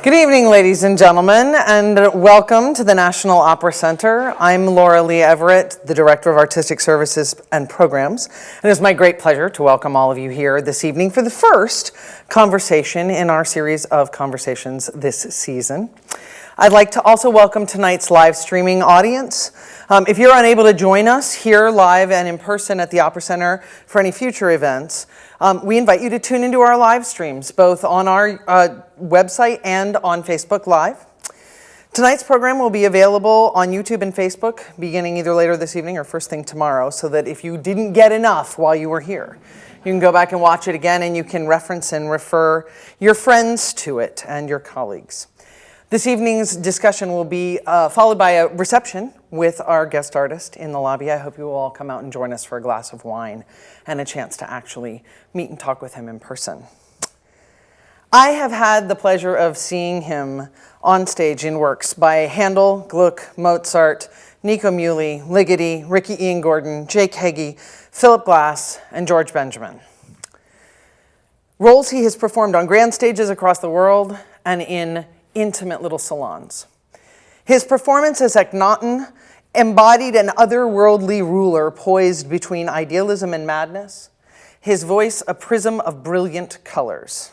Good evening, ladies and gentlemen, and welcome to the National Opera Center. I'm Laura Lee Everett, the Director of Artistic Services and Programs, and it's my great pleasure to welcome all of you here this evening for the first conversation in our series of conversations this season. I'd like to also welcome tonight's live streaming audience. If you're unable to join us here live and in person at the Opera Center for any future events, we invite you to tune into our live streams, both on our website and on Facebook Live. Tonight's program will be available on YouTube and Facebook beginning either later this evening or first thing tomorrow, so that if you didn't get enough while you were here, you can go back and watch it again, and you can reference and refer your friends to it and your colleagues. This evening's discussion will be followed by a reception with our guest artist in the lobby. I hope you will all come out and join us for a glass of wine and a chance to actually meet and talk with him in person. I have had the pleasure of seeing him on stage in works by Handel, Gluck, Mozart, Nico Muhly, Ligeti, Ricky Ian Gordon, Jake Heggie, Philip Glass, and George Benjamin. Roles he has performed on grand stages across the world and in intimate little salons. His performance as Akhenaten embodied an otherworldly ruler poised between idealism and madness, his voice a prism of brilliant colors.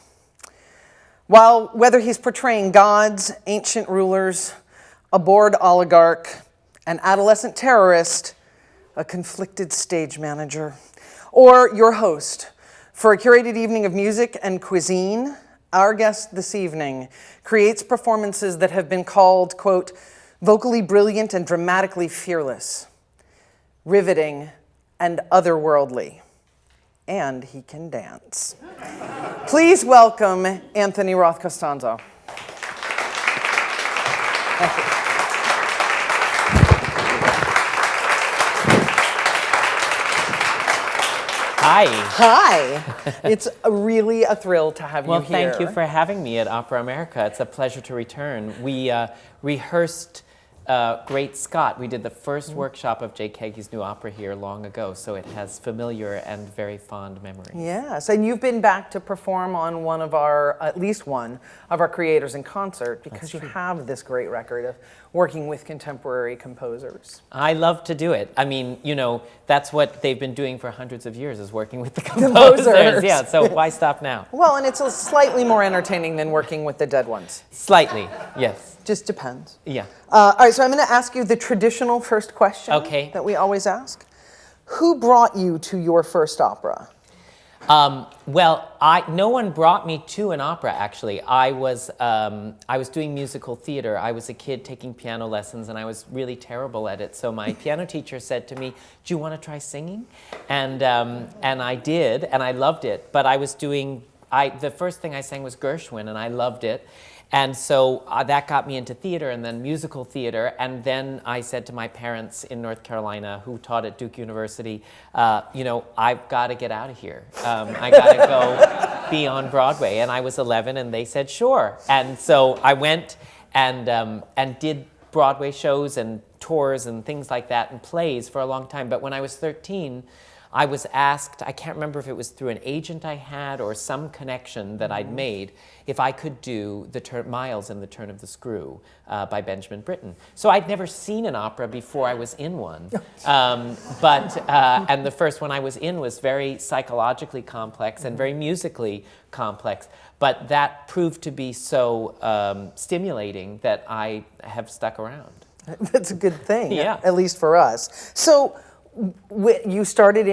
While whether he's portraying gods, ancient rulers, a bored oligarch, an adolescent terrorist, a conflicted stage manager, or your host for a curated evening of music and cuisine, our guest this evening creates performances that have been called, quote, vocally brilliant and dramatically fearless, riveting and otherworldly. And he can dance. Please welcome Anthony Roth Costanzo. Thank you. Hi. Hi. It's really a thrill to have you here. Well, thank you for having me at Opera America. It's a pleasure to return. We rehearsed Great Scott. We did the first workshop of Jake Heggie's new opera here long ago, so it has familiar and very fond memories. Yes, and you've been back to perform on one of our, at least one, of our Creators in Concert, because you have this great record of working with contemporary composers. I love to do it. I mean, you know, that's what they've been doing for hundreds of years, is working with the composers. Yeah, so why stop now? Well, and it's slightly more entertaining than working with the dead ones. Slightly, yes. Just depends. Yeah. All right, so I'm going to ask you the traditional first question that we always ask. Who brought you to your first opera? Well, no one brought me to an opera, actually. I was doing musical theater. I was a kid taking piano lessons, and I was really terrible at it. So my piano teacher said to me, "Do you want to try singing?" And I did, and I loved it. But I was doing, the first thing I sang was Gershwin, and I loved it. And so that got me into theater and then musical theater. And then I said to my parents in North Carolina, who taught at Duke University, you know, I've got to get out of here. I got to go be on Broadway. And I was 11, and they said, sure. And so I went and did Broadway shows and tours and things like that and plays for a long time. But when I was 13, I was asked, I can't remember if it was through an agent I had or some connection that I'd made, if I could do Miles in the Turn of the Screw by Benjamin Britten. So I'd never seen an opera before I was in one. And the first one I was in was very psychologically complex and very musically complex. But that proved to be so stimulating that I have stuck around. That's a good thing, yeah. At least for us. So you started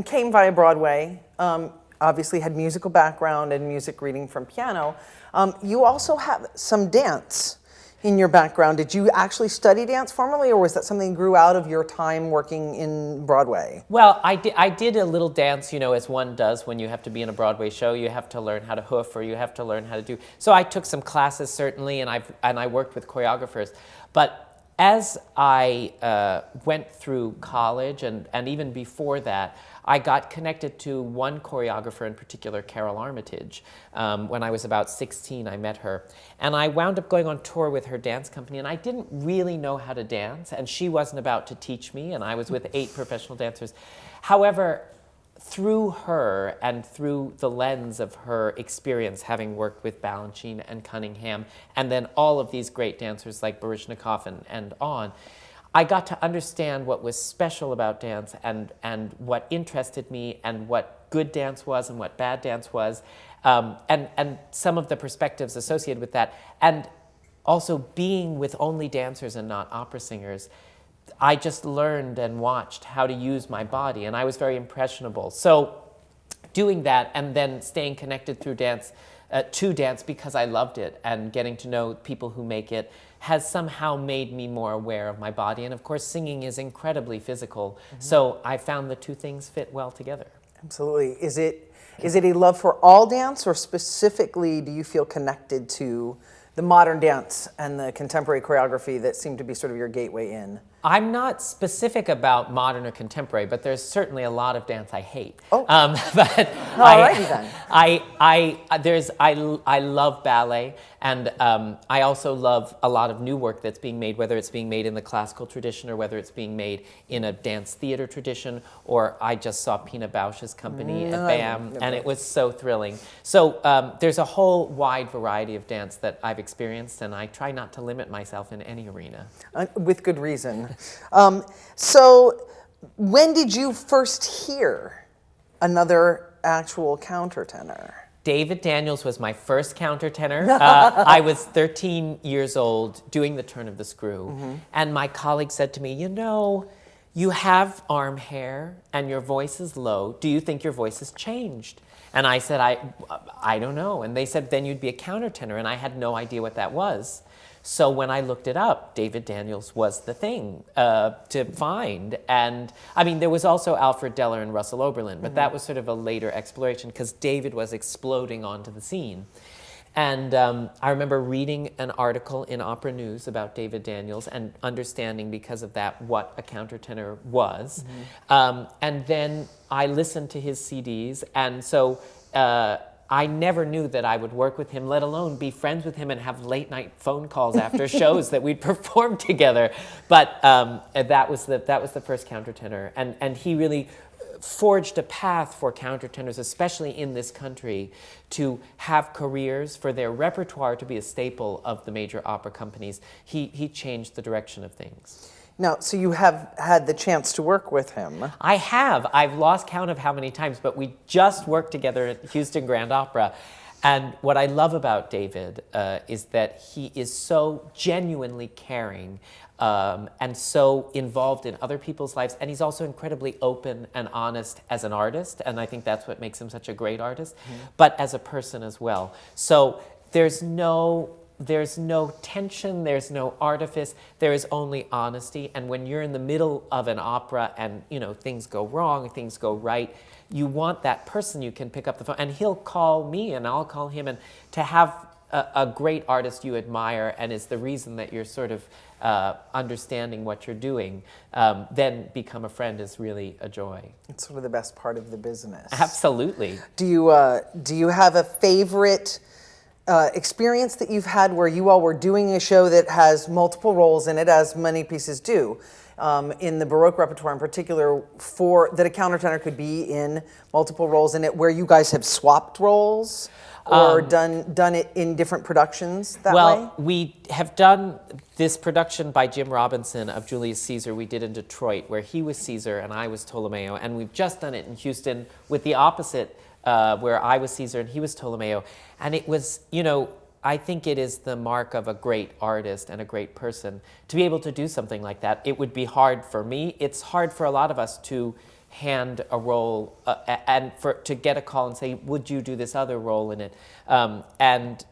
came via Broadway, obviously had musical background and music reading from piano. You also have some dance in your background. Did you actually study dance formally, or was that something that grew out of your time working in Broadway? Well, I did a little dance, you know, as one does when you have to be in a Broadway show. You have to learn how to hoof, or you have to learn how to do. So I took some classes, certainly, and I worked with choreographers. But as I went through college and even before that, I got connected to one choreographer in particular, Carol Armitage. When I was about 16, I met her. And I wound up going on tour with her dance company, and I didn't really know how to dance, and she wasn't about to teach me, and I was with 8 professional dancers. However, through her and through the lens of her experience, having worked with Balanchine and Cunningham, and then all of these great dancers like Baryshnikov and on, I got to understand what was special about dance and what interested me and what good dance was and what bad dance was, and some of the perspectives associated with that. And also being with only dancers and not opera singers, I just learned and watched how to use my body, and I was very impressionable. So doing that and then staying connected through dance, to dance because I loved it, and getting to know people who make it has somehow made me more aware of my body. And of course, singing is incredibly physical. So I found the two things fit well together. Absolutely. Is it a love for all dance, or specifically do you feel connected to the modern dance and the contemporary choreography that seem to be sort of your gateway in? I'm not specific about modern or contemporary, but there's certainly a lot of dance I hate. Oh, but alrighty then. I love ballet, and I also love a lot of new work that's being made, whether it's being made in the classical tradition or whether it's being made in a dance theater tradition. Or I just saw Pina Bausch's company at BAM, and it was so thrilling. So there's a whole wide variety of dance that I've experienced, and I try not to limit myself in any arena. With good reason. So when did you first hear another actual countertenor? David Daniels was my first countertenor. I was 13 years old doing The Turn of the Screw, and my colleague said to me, you know, you have arm hair and your voice is low. Do you think your voice has changed? And I said, I don't know. And they said, then you'd be a countertenor, and I had no idea what that was. So when I looked it up, David Daniels was the thing to find. And I mean, there was also Alfred Deller and Russell Oberlin, but that was sort of a later exploration because David was exploding onto the scene. And I remember reading an article in Opera News about David Daniels and understanding because of that what a countertenor was. And then I listened to his CDs, and so I never knew that I would work with him, let alone be friends with him and have late night phone calls after shows that we'd perform together. But that was the first countertenor, and he really forged a path for countertenors, especially in this country, to have careers, for their repertoire to be a staple of the major opera companies. He changed the direction of things. Now, so you have had the chance to work with him. I have. I've lost count of how many times, but we just worked together at Houston Grand Opera. And what I love about David is that he is so genuinely caring and so involved in other people's lives. And he's also incredibly open and honest as an artist. And I think that's what makes him such a great artist, but as a person as well. So there's no tension, there's no artifice, there is only honesty. And when you're in the middle of an opera and, you know, things go wrong, things go right, you want that person you can pick up the phone, and he'll call me and I'll call him, and to have a great artist you admire and is the reason that you're sort of understanding what you're doing, then become a friend is really a joy. It's sort of the best part of the business. Absolutely. Do you have a favorite experience that you've had where you all were doing a show that has multiple roles in it, as many pieces do, in the Baroque repertoire in particular, for that a countertenor could be in multiple roles in it, where you guys have swapped roles or done it in different productions that way? Well, we have done this production by Jim Robinson of Julius Caesar we did in Detroit, where he was Caesar and I was Tolomeo, and we've just done it in Houston with the opposite, where I was Caesar and he was Tolomeo. And it was, you know, I think it is the mark of a great artist and a great person to be able to do something like that. It would be hard for me. It's hard for a lot of us to hand a role and to get a call and say, would you do this other role in it? And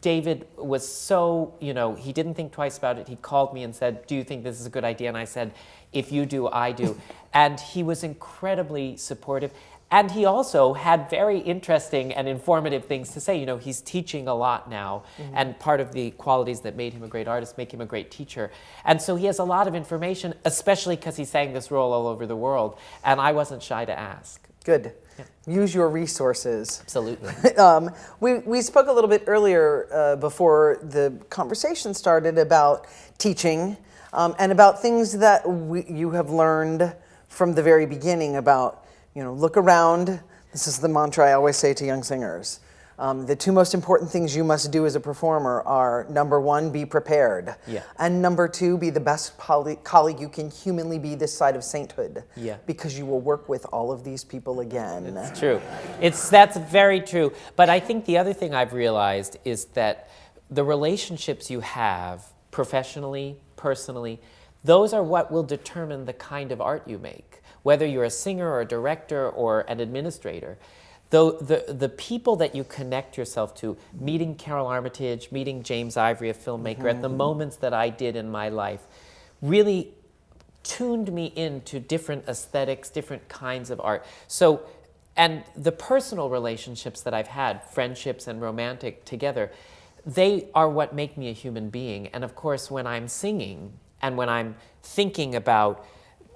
David was so, you know, he didn't think twice about it. He called me and said, do you think this is a good idea? And I said, if you do, I do. And he was incredibly supportive. And he also had very interesting and informative things to say. You know, he's teaching a lot now, and part of the qualities that made him a great artist make him a great teacher. And so he has a lot of information, especially because he sang this role all over the world, and I wasn't shy to ask. Good. Yeah. Use your resources. Absolutely. We spoke a little bit earlier before the conversation started about teaching and about things that you have learned from the very beginning about look around. This is the mantra I always say to young singers. The two most important things you must do as a performer are, number one, be prepared. Yeah. And number two, be the best colleague you can humanly be this side of sainthood. Yeah. Because you will work with all of these people again. It's true. That's very true. But I think the other thing I've realized is that the relationships you have professionally, personally, those are what will determine the kind of art you make. Whether you're a singer or a director or an administrator, though the people that you connect yourself to, meeting Carol Armitage, meeting James Ivory, a filmmaker, at the moments that I did in my life, really tuned me into different aesthetics, different kinds of art. So, and the personal relationships that I've had, friendships and romantic together, they are what make me a human being. And of course, when I'm singing and when I'm thinking about,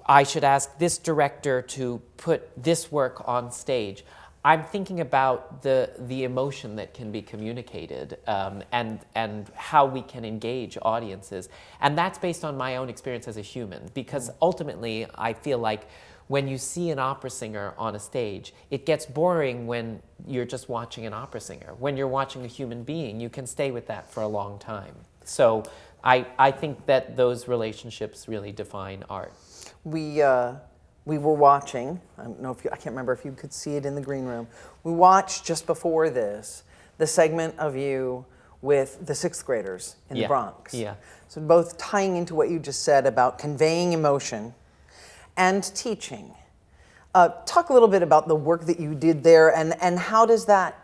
I should ask this director to put this work on stage, I'm thinking about the emotion that can be communicated and how we can engage audiences. And that's based on my own experience as a human, because ultimately I feel like when you see an opera singer on a stage, it gets boring when you're just watching an opera singer. When you're watching a human being, you can stay with that for a long time. So I think that those relationships really define art. We were watching, I can't remember if you could see it in the green room. We watched just before this, the segment of you with the sixth graders in the Bronx. Yeah. So both tying into what you just said about conveying emotion and teaching. Talk a little bit about the work that you did there and how does that,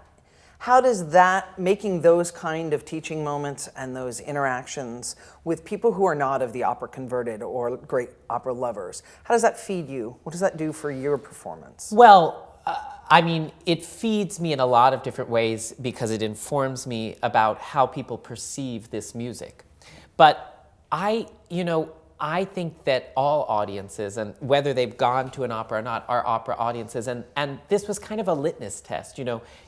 making those kind of teaching moments and those interactions with people who are not of the opera converted or great opera lovers, how does that feed you? What does that do for your performance? Well, I mean, it feeds me in a lot of different ways because it informs me about how people perceive this music. But I think that all audiences, and whether they've gone to an opera or not, are opera audiences. And this was kind of a litmus test.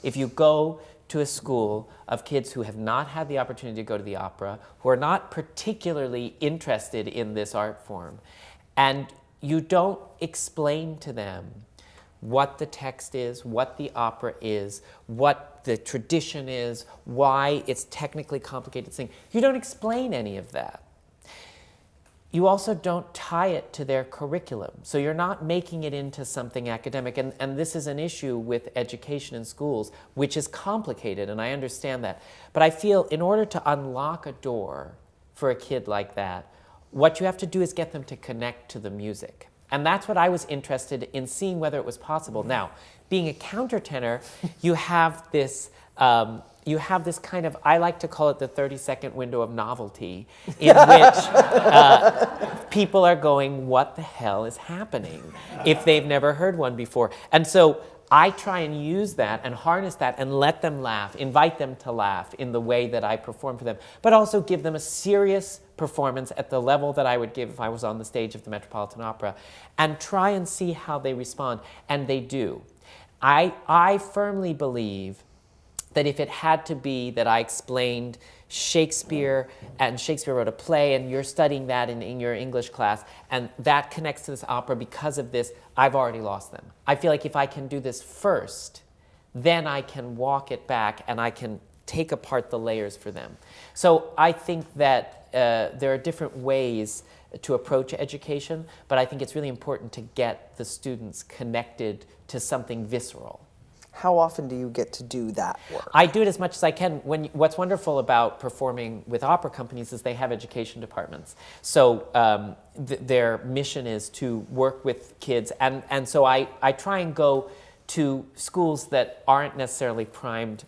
If you go to a school of kids who have not had the opportunity to go to the opera, who are not particularly interested in this art form, and you don't explain to them what the text is, what the opera is, what the tradition is, why it's technically complicated to sing, you don't explain any of that. You also don't tie it to their curriculum. So you're not making it into something academic. And this is an issue with education in schools, which is complicated, and I understand that. But I feel in order to unlock a door for a kid like that, what you have to do is get them to connect to the music. And that's what I was interested in seeing whether it was possible. Now, being a countertenor, you have this kind of, I like to call it the 30-second window of novelty, in which people are going, what the hell is happening, if they've never heard one before. And so I try and use that and harness that and let them laugh, invite them to laugh in the way that I perform for them, but also give them a serious performance at the level that I would give if I was on the stage of the Metropolitan Opera, and try and see how they respond. And they do. I firmly believe that if it had to be that I explained Shakespeare, and Shakespeare wrote a play, and you're studying that in your English class, and that connects to this opera because of this, I've already lost them. I feel like if I can do this first, then I can walk it back, and I can take apart the layers for them. So I think that there are different ways to approach education, but I think it's really important to get the students connected to something visceral. How often do you get to do that work? I do it as much as I can. What's wonderful about performing with opera companies is they have education departments. So their mission is to work with kids. And so I try and go to schools that aren't necessarily primed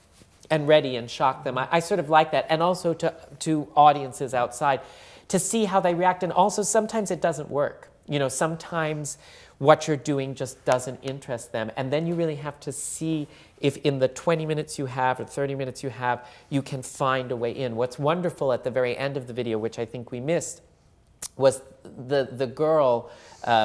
and ready and shock them. I sort of like that. And also to audiences outside to see how they react. And also sometimes it doesn't work. Sometimes what you're doing just doesn't interest them. And then you really have to see if in the 20 minutes you have or 30 minutes you have, you can find a way in. What's wonderful at the very end of the video, which I think we missed, was the girl,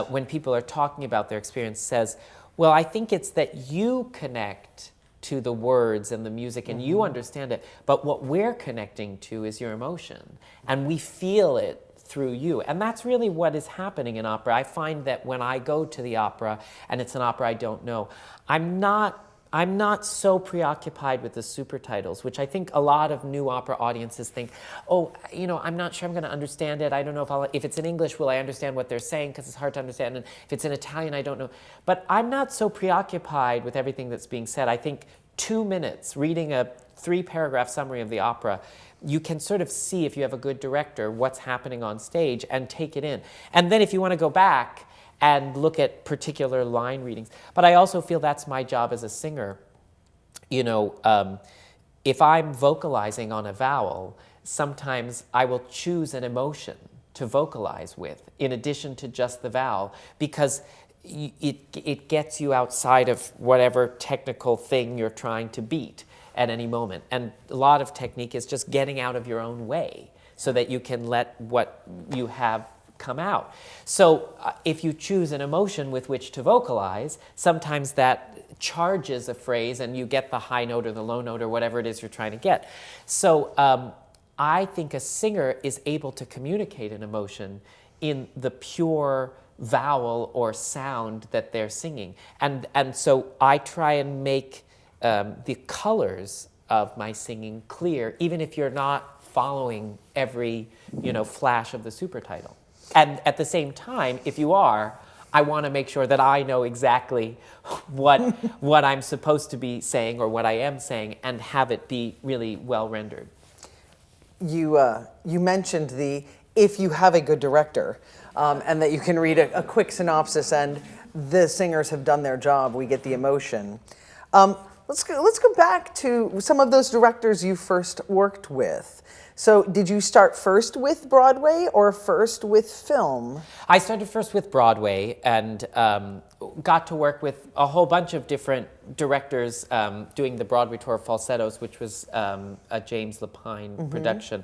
when people are talking about their experience, says, well, I think it's that you connect to the words and the music and you understand it, but what we're connecting to is your emotion. And we feel it through you. And that's really what is happening in opera. I find that when I go to the opera and it's an opera I don't know, I'm not so preoccupied with the super titles, which I think a lot of new opera audiences think, oh, I'm not sure I'm going to understand it. I don't know if it's in English, will I understand what they're saying, because it's hard to understand. And if it's in Italian, I don't know. But I'm not so preoccupied with everything that's being said. I think 2 minutes reading a 3-paragraph summary of the opera, you can sort of see, if you have a good director, what's happening on stage and take it in. And then if you want to go back and look at particular line readings. But I also feel that's my job as a singer. If I'm vocalizing on a vowel, sometimes I will choose an emotion to vocalize with in addition to just the vowel, because it gets you outside of whatever technical thing you're trying to beat at any moment. And a lot of technique is just getting out of your own way so that you can let what you have come out. So if you choose an emotion with which to vocalize, sometimes that charges a phrase and you get the high note or the low note or whatever it is you're trying to get. So I think a singer is able to communicate an emotion in the pure vowel or sound that they're singing. And so I try and make the colors of my singing clear, even if you're not following every flash of the super title. And at the same time, if you are, I want to make sure that I know exactly what I'm supposed to be saying or what I am saying, and have it be really well rendered. You mentioned if you have a good director, and that you can read a quick synopsis and the singers have done their job, we get the emotion. Let's go back to some of those directors you first worked with. So did you start first with Broadway or first with film? I started first with Broadway and got to work with a whole bunch of different directors doing the Broadway tour of Falsettos, which was a James Lapine production,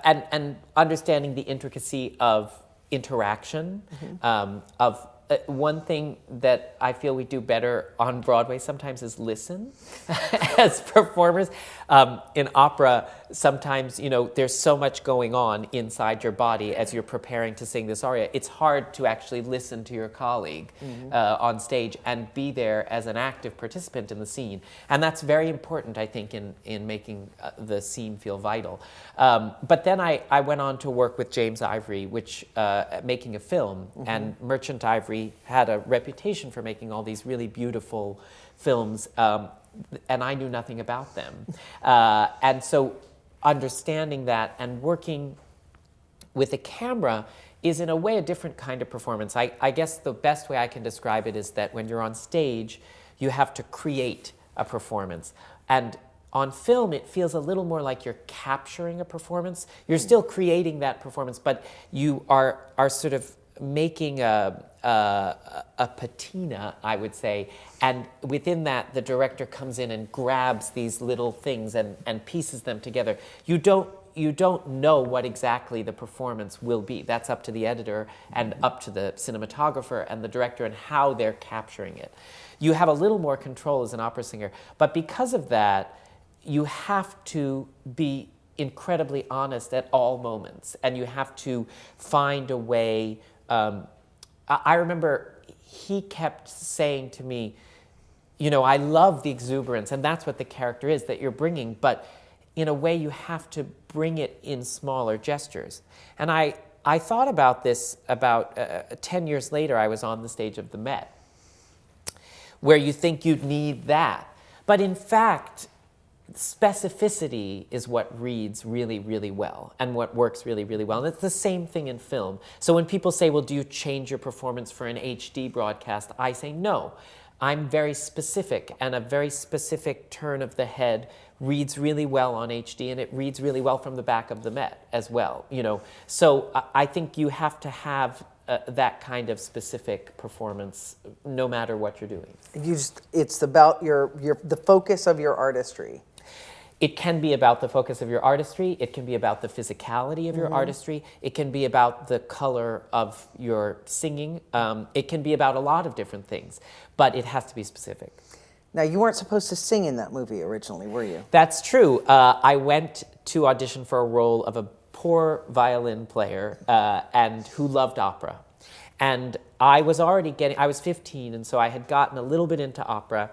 and understanding the intricacy of interaction, of one thing that I feel we do better on Broadway sometimes is listen as performers. In opera, sometimes, there's so much going on inside your body as you're preparing to sing this aria. It's hard to actually listen to your colleague on stage and be there as an active participant in the scene. And that's very important, I think, in making the scene feel vital. But then I went on to work with James Ivory, which making a film, and Merchant Ivory had a reputation for making all these really beautiful films, and I knew nothing about them. And so understanding that and working with a camera is in a way a different kind of performance. I guess the best way I can describe it is that when you're on stage, you have to create a performance. And on film, it feels a little more like you're capturing a performance. You're still creating that performance, but you are sort of making a patina, I would say, and within that, the director comes in and grabs these little things and pieces them together. You don't know what exactly the performance will be. That's up to the editor and up to the cinematographer and the director and how they're capturing it. You have a little more control as an opera singer, but because of that, you have to be incredibly honest at all moments, and you have to find a way. I remember he kept saying to me, I love the exuberance, and that's what the character is that you're bringing, but in a way you have to bring it in smaller gestures. And I thought about this about 10 years later. I was on the stage of the Met, where you think you'd need that. But in fact, specificity is what reads really, really well and what works really, really well. And it's the same thing in film. So when people say, well, do you change your performance for an HD broadcast? I say no. I'm very specific, and a very specific turn of the head reads really well on HD, and it reads really well from the back of the Met as well. So I think you have to have that kind of specific performance no matter what you're doing. It's about the focus of your artistry. It can be about the focus of your artistry. It can be about the physicality of your artistry. It can be about the color of your singing. It can be about a lot of different things, but it has to be specific. Now, you weren't supposed to sing in that movie originally, were you? That's true. I went to audition for a role of a poor violin player and who loved opera. And I was 15, and so I had gotten a little bit into opera,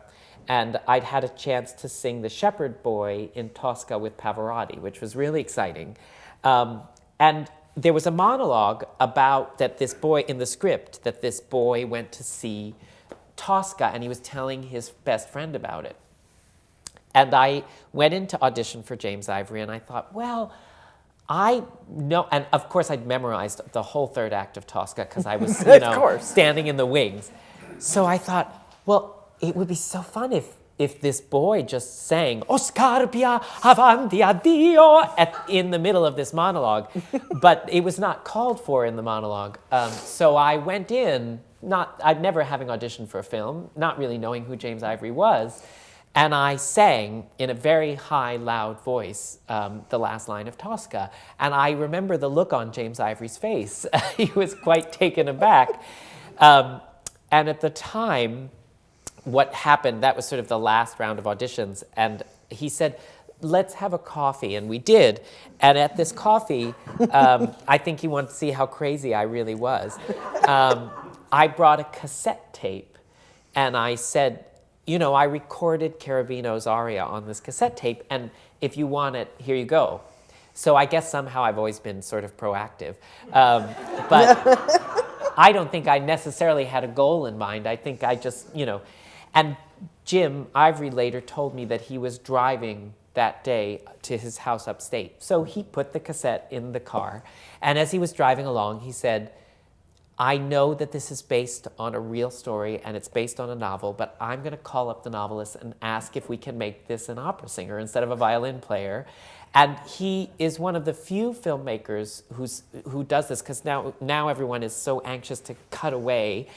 and I'd had a chance to sing The Shepherd Boy in Tosca with Pavarotti, which was really exciting. And there was a monologue about that this boy, in the script, that this boy went to see Tosca, and he was telling his best friend about it. And I went in to audition for James Ivory, and I thought, well, I know, and of course I'd memorized the whole third act of Tosca because I was, standing in the wings. So I thought, well, it would be so fun if this boy just sang "O Scarpia avanti addio" in the middle of this monologue, but it was not called for in the monologue. So I went in, I'd never having auditioned for a film, not really knowing who James Ivory was, and I sang in a very high, loud voice the last line of Tosca. And I remember the look on James Ivory's face. He was quite taken aback. And at the time, what happened, that was sort of the last round of auditions, and he said, let's have a coffee, and we did. And at this coffee, I think he wanted to see how crazy I really was. I brought a cassette tape, and I said, I recorded Cherubino's aria on this cassette tape, and if you want it, here you go. So I guess somehow I've always been sort of proactive. But I don't think I necessarily had a goal in mind. I think I just, And Jim Ivory later told me that he was driving that day to his house upstate. So he put the cassette in the car, and as he was driving along, he said, I know that this is based on a real story and it's based on a novel, but I'm going to call up the novelist and ask if we can make this an opera singer instead of a violin player. And he is one of the few filmmakers who does this, because now everyone is so anxious to cut away.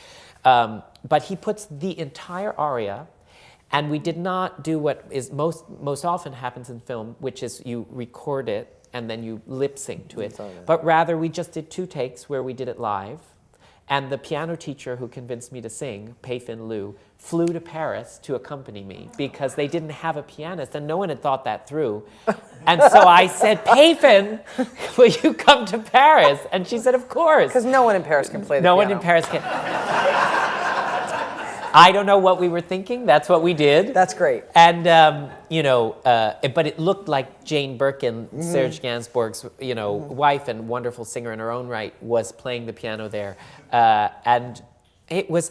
But he puts the entire aria, and we did not do what is most often happens in film, which is you record it and then you lip sync to it. But rather, we just did 2 takes where we did it live. And the piano teacher who convinced me to sing, Pei-Fin Liu, flew to Paris to accompany me because they didn't have a pianist, and no one had thought that through. And so I said, Pei-Fin, will you come to Paris? And she said, of course. Because no one in Paris can play the piano. No one in Paris can. I don't know what we were thinking. That's what we did. That's great. And, but it looked like Jane Birkin, Serge Gainsbourg's, wife and wonderful singer in her own right, was playing the piano there. And it was,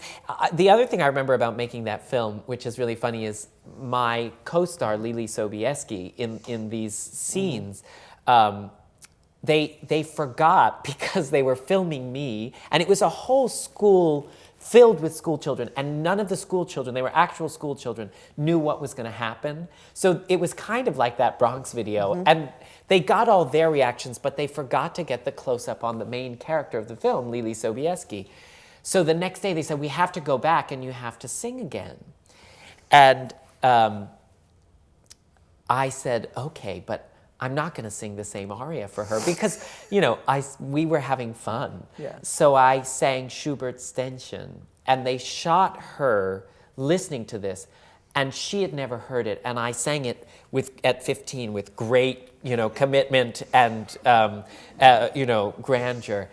the other thing I remember about making that film, which is really funny, is my co-star, Lili Sobieski, in these scenes, they forgot because they were filming me, and it was a whole school filled with school children, and none of the school children, they were actual school children, knew what was going to happen. So it was kind of like that Bronx video, and they got all their reactions, but they forgot to get the close-up on the main character of the film, Lili Sobieski. So the next day they said, we have to go back and you have to sing again. And I said, okay, but I'm not going to sing the same aria for her because, we were having fun. Yeah. So I sang Schubert's Ständchen, and they shot her listening to this, and she had never heard it, and I sang it at 15 with great, commitment and, grandeur.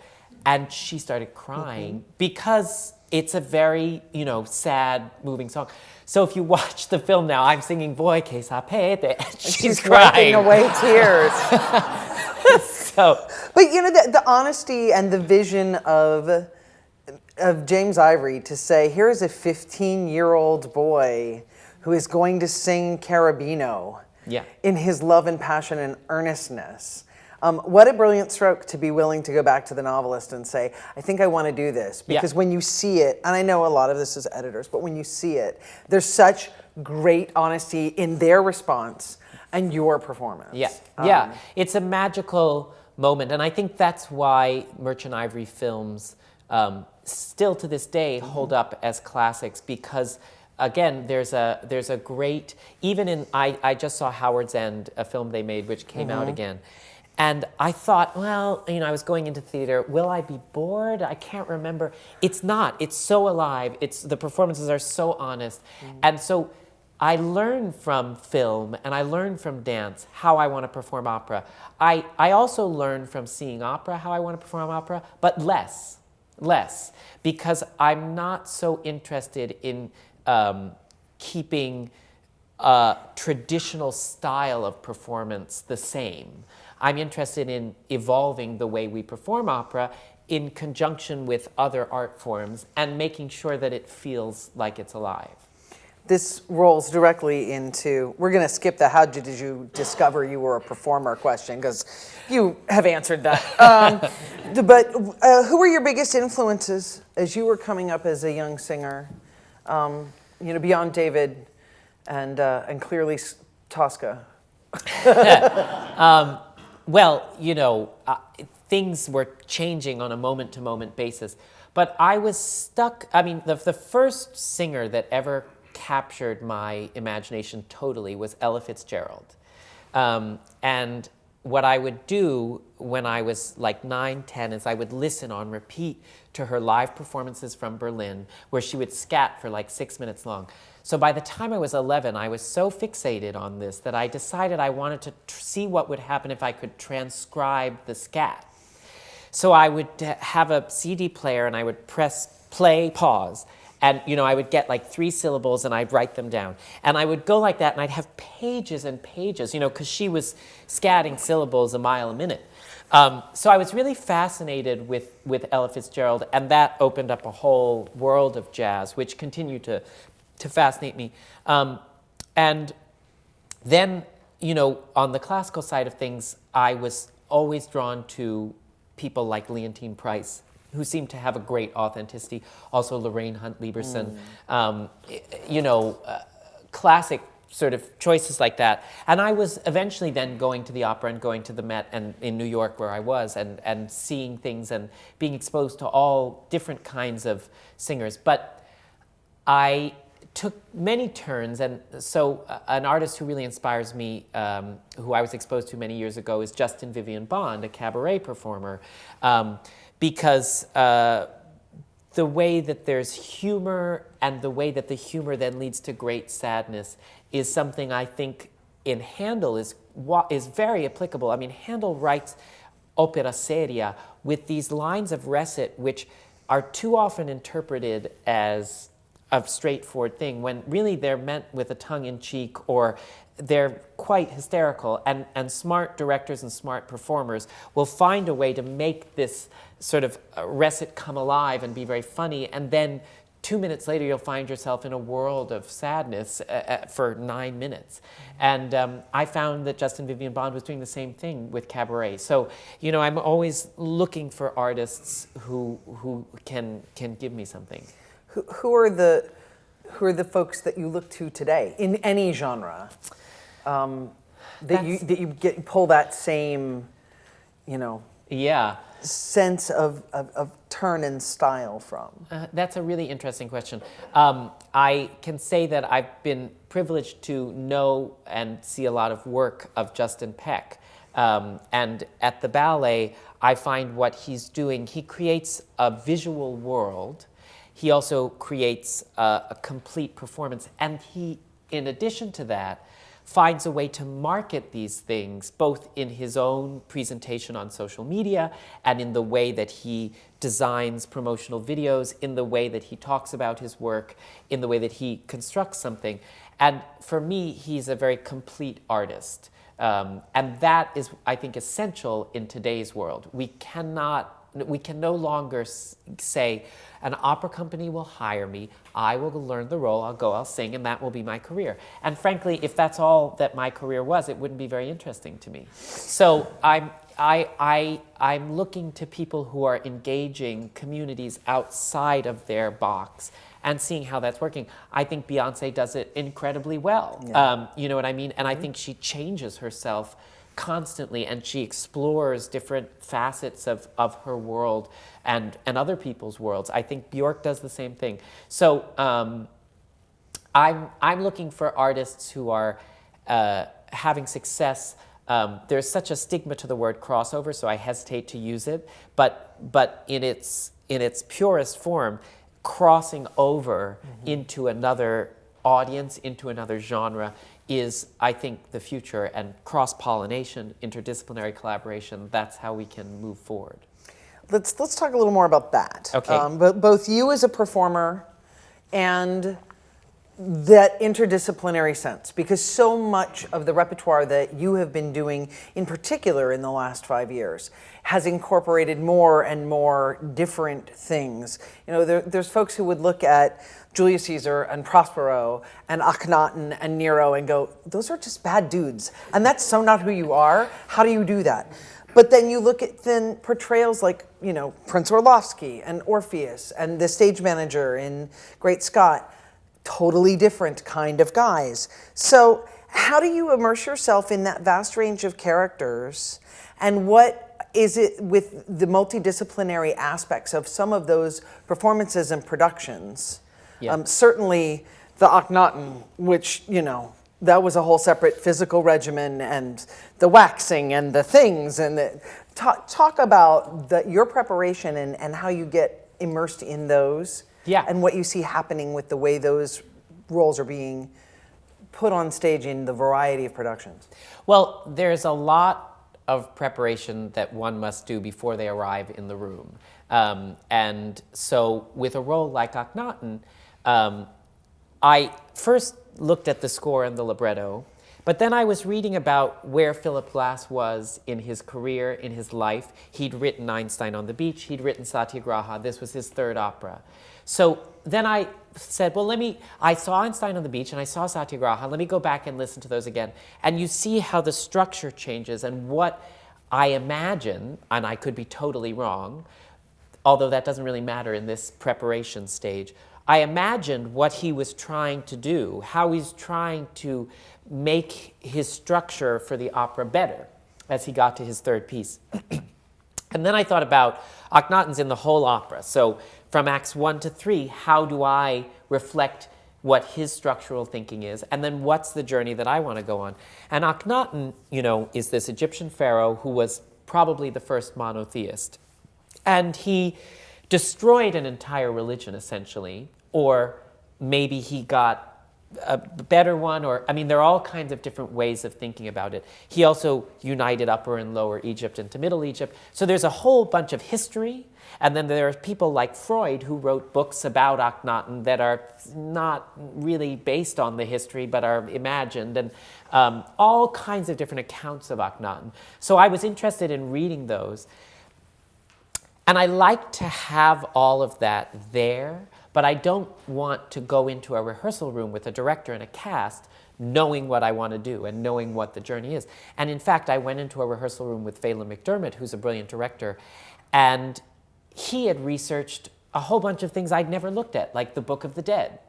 And she started crying because it's a very, sad, moving song. So if you watch the film now, I'm singing "Voi che sapete," and she's crying. Wiping away tears. But the honesty and the vision of James Ivory to say, here's a 15-year-old boy who is going to sing Cherubino in his love and passion and earnestness. What a brilliant stroke to be willing to go back to the novelist and say, I think I want to do this. Because when you see it, and I know a lot of this is editors, but when you see it, there's such great honesty in their response and your performance. Yeah, it's a magical moment. And I think that's why Merchant Ivory films still to this day hold up as classics, because again, there's a great, even in, I just saw Howard's End, a film they made, which came out again. And I thought, well, I was going into theater, will I be bored? I can't remember. It's not. It's so alive. The performances are so honest. And so I learn from film and I learn from dance how I want to perform opera. I also learn from seeing opera how I want to perform opera, but less, because I'm not so interested in keeping a traditional style of performance the same. I'm interested in evolving the way we perform opera in conjunction with other art forms and making sure that it feels like it's alive. This rolls directly into, we're going to skip the how did you discover you were a performer question, because you have answered that. But who were your biggest influences as you were coming up as a young singer? Beyond David and clearly Tosca. Well, things were changing on a moment-to-moment basis. But I was stuck. I mean, the first singer that ever captured my imagination totally was Ella Fitzgerald. And what I would do when I was like 9, 10 is I would listen on repeat to her live performances from Berlin, where she would scat for like 6 minutes long. So by the time I was 11, I was so fixated on this that I decided I wanted to see what would happen if I could transcribe the scat. So I would have a CD player and I would press play, pause, and I would get like 3 syllables and I'd write them down. And I would go like that and I'd have pages and pages, because she was scatting syllables a mile a minute. So I was really fascinated with Ella Fitzgerald, and that opened up a whole world of jazz, which continued to fascinate me. And then, on the classical side of things, I was always drawn to people like Leontine Price, who seemed to have a great authenticity. Also Lorraine Hunt Lieberson, classic sort of choices like that. And I was eventually then going to the opera and going to the Met and in New York where I was and seeing things and being exposed to all different kinds of singers. But I took many turns, and so an artist who really inspires me, who I was exposed to many years ago, is Justin Vivian Bond, a cabaret performer, because the way that there's humor and the way that the humor then leads to great sadness is something I think in Handel is very applicable. I mean, Handel writes opera seria with these lines of recit which are too often interpreted as a straightforward thing when really they're meant with a tongue-in-cheek, or they're quite hysterical, and smart directors and smart performers will find a way to make this sort of recit come alive and be very funny, and then 2 minutes later you'll find yourself in a world of sadness for 9 minutes. And I found that Justin Vivian Bond was doing the same thing with cabaret. So, I'm always looking for artists who can give me something. Who are the folks that you look to today in any genre that you pull that same, sense of turn and style from? That's a really interesting question. I can say that I've been privileged to know and see a lot of work of Justin Peck. And at the ballet, I find what he's doing, he creates a visual world. He also creates a complete performance, and he, in addition to that, finds a way to market these things, both in his own presentation on social media and in the way that he designs promotional videos, in the way that he talks about his work, in the way that he constructs something. And for me, he's a very complete artist. And that is, I think, essential in today's world. We can no longer say, an opera company will hire me, I will learn the role, I'll sing, and that will be my career. And frankly, if that's all that my career was, it wouldn't be very interesting to me. So I'm looking to people who are engaging communities outside of their box and seeing how that's working. I think Beyonce does it incredibly well. Yeah. You know what I mean? And I think she changes herself constantly, and she explores different facets of her world and other people's worlds. I think Bjork does the same thing. So I'm looking for artists who are having success. There's such a stigma to the word crossover, so I hesitate to use it. But in its purest form, crossing over into another audience into another genre is, I think, the future, and cross-pollination, interdisciplinary collaboration, that's how we can move forward. Let's talk a little more about that. Okay. But both you as a performer and that interdisciplinary sense, because so much of the repertoire that you have been doing, in particular in the last 5 years, has incorporated more and more different things. You know, there's folks who would look at Giulio Cesare and Prospero and Akhenaten and Nero and go, those are just bad dudes. And that's so not who you are. How do you do that? But then you look at then portrayals like, you know, Prince Orlovsky and Orpheus and the stage manager in Great Scott, totally different kind of guys. So how do you immerse yourself in that vast range of characters, and what is it with the multidisciplinary aspects of some of those performances and productions? Yeah. Certainly the Akhenaten, which, you know, that was a whole separate physical regimen, and the waxing and the things, and talk about your preparation and how you get immersed in those. Yeah. And what you see happening with the way those roles are being put on stage in the variety of productions. Well, there's a lot of preparation that one must do before they arrive in the room. And so with a role like Akhenaten, I first looked at the score and the libretto, but then I was reading about where Philip Glass was in his career, in his life. He'd written Einstein on the Beach, he'd written Satyagraha, this was his third opera. So then I said, well, I saw Einstein on the Beach and I saw Satyagraha, let me go back and listen to those again. And you see how the structure changes, and what I imagine, and I could be totally wrong, although that doesn't really matter in this preparation stage, I imagined what he was trying to do, how he's trying to make his structure for the opera better as he got to his third piece. And then I thought about Akhenaten's in the whole opera. So from acts 1 to 3, how do I reflect what his structural thinking is, and then what's the journey that I want to go on? And Akhenaten, you know, is this Egyptian pharaoh who was probably the first monotheist. And he destroyed an entire religion, essentially, or maybe he got a better one, or, I mean, there are all kinds of different ways of thinking about it. He also united Upper and Lower Egypt into Middle Egypt. So there's a whole bunch of history, and then there are people like Freud who wrote books about Akhenaten that are not really based on the history, but are imagined, and all kinds of different accounts of Akhenaten. So I was interested in reading those. And I like to have all of that there, but I don't want to go into a rehearsal room with a director and a cast knowing what I want to do and knowing what the journey is. And in fact, I went into a rehearsal room with Phelan McDermott, who's a brilliant director, and he had researched a whole bunch of things I'd never looked at, like the Book of the Dead,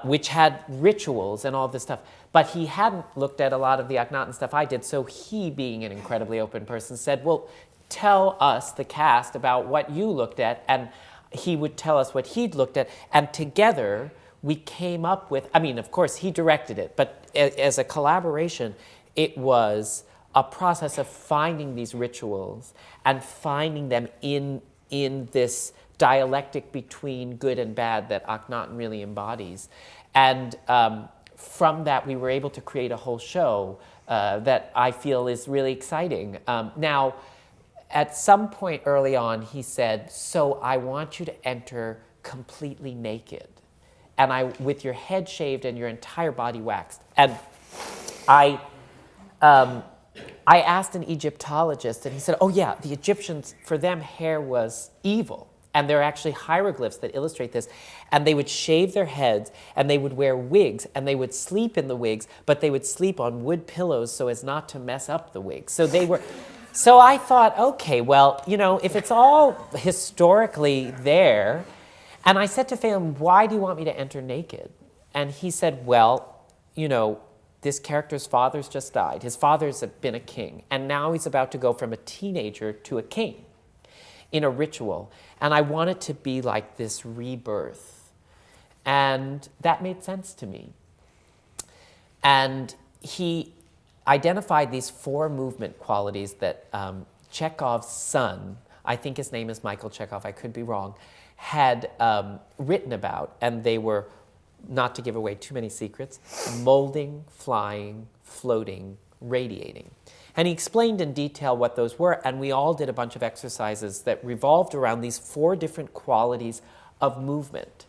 which had rituals and all this stuff. But he hadn't looked at a lot of the Akhenaten stuff I did, so he, being an incredibly open person, said, well, tell us, the cast, about what you looked at, and he would tell us what he'd looked at, and together we came up with, I mean, of course, he directed it, but as a collaboration, it was a process of finding these rituals and finding them in this dialectic between good and bad that Akhenaten really embodies. And from that, we were able to create a whole show that I feel is really exciting. Now, at some point early on, he said, so I want you to enter completely naked, and with your head shaved and your entire body waxed. And I asked an Egyptologist, and he said, oh yeah, the Egyptians, for them, hair was evil. And there are actually hieroglyphs that illustrate this. And they would shave their heads, and they would wear wigs, and they would sleep in the wigs, but they would sleep on wood pillows so as not to mess up the wigs. So they were... So I thought, okay, well, you know, if it's all historically there, and I said to Phelan, why do you want me to enter naked? And he said, well, you know, this character's father's just died. His father's been a king, and now he's about to go from a teenager to a king in a ritual. And I want it to be like this rebirth. And that made sense to me. And he identified these 4 movement qualities that Chekhov's son, I think his name is Michael Chekhov, I could be wrong, had written about. And they were not to give away too many secrets, molding, flying, floating, radiating. And he explained in detail what those were, and we all did a bunch of exercises that revolved around these 4 different qualities of movement.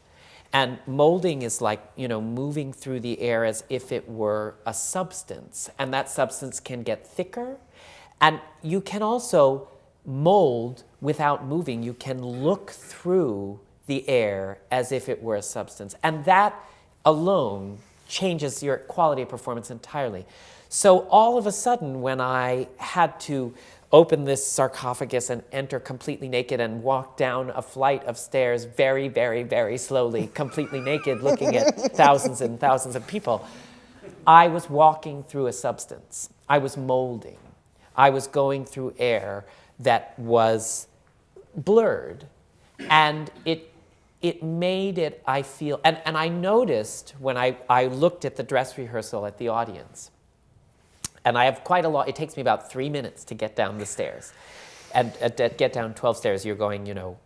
And molding is like, moving through the air as if it were a substance, and that substance can get thicker. And you can also mold without moving. You can look through the air as if it were a substance. And that alone changes your quality of performance entirely. So all of a sudden, when I had to open this sarcophagus and enter completely naked and walk down a flight of stairs very, very, very slowly, completely naked, looking at thousands and thousands of people, I was walking through a substance. I was molding. I was going through air that was blurred. And it made it, I feel, and I noticed when I looked at the dress rehearsal at the audience, and I have quite a lot, it takes me about 3 minutes to get down the stairs. And to get down 12 stairs, you're going,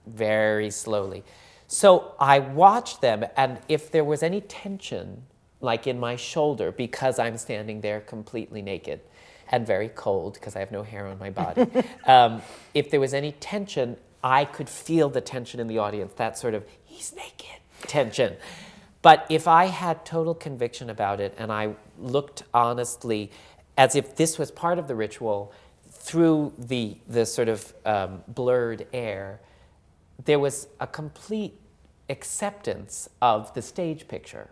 very slowly. So I watched them, and if there was any tension, like in my shoulder, because I'm standing there completely naked and very cold, because I have no hair on my body, if there was any tension, I could feel the tension in the audience, that sort of, he's naked tension. But if I had total conviction about it and I looked honestly as if this was part of the ritual through the sort of blurred air, there was a complete acceptance of the stage picture.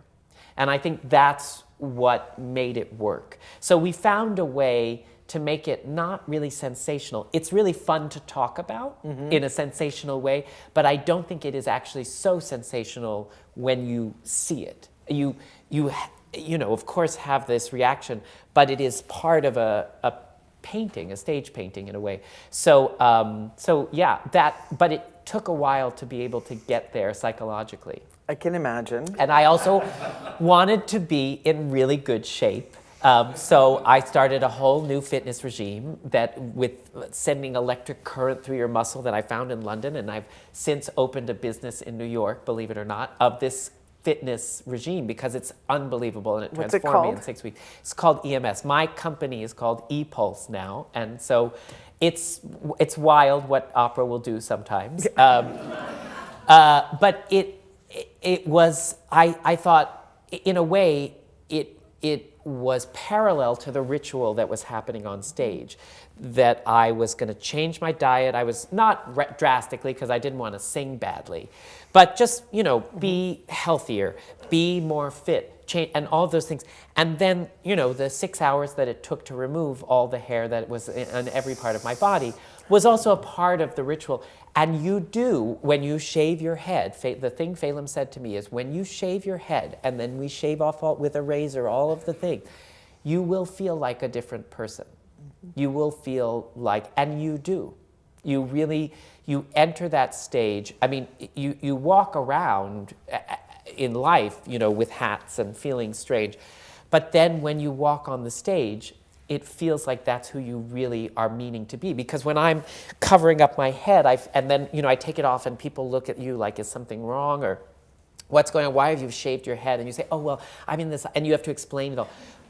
And I think that's what made it work. So we found a way to make it not really sensational. It's really fun to talk about in a sensational way, but I don't think it is actually so sensational when you see it. You of course have this reaction, but it is part of a painting, a stage painting in a way. So yeah, but it took a while to be able to get there psychologically. I can imagine. And I also wanted to be in really good shape. So I started a whole new fitness regime that with sending electric current through your muscle that I found in London, and I've since opened a business in New York, believe it or not, of this fitness regime because it's unbelievable and it transformed me in 6 weeks. It's called EMS. My company is called ePulse now, and so it's wild what opera will do sometimes. But it was, I thought, in a way, it was parallel to the ritual that was happening on stage, that I was going to change my diet. I was not drastically because I didn't want to sing badly, but just, be healthier, be more fit, change, and all those things. And then, the 6 hours that it took to remove all the hair that was in every part of my body was also a part of the ritual. And you do, when you shave your head, the thing Phelim said to me is, when you shave your head, and then we shave off with a razor all of the thing, you will feel like a different person. You will feel like, and you do. You enter that stage. I mean, you walk around in life, with hats and feeling strange. But then when you walk on the stage, it feels like that's who you really are meaning to be. Because when I'm covering up my head, and then, I take it off and people look at you like, is something wrong? Or what's going on? Why have you shaved your head? And you say, oh, well, I'm in this, and you have to explain it all.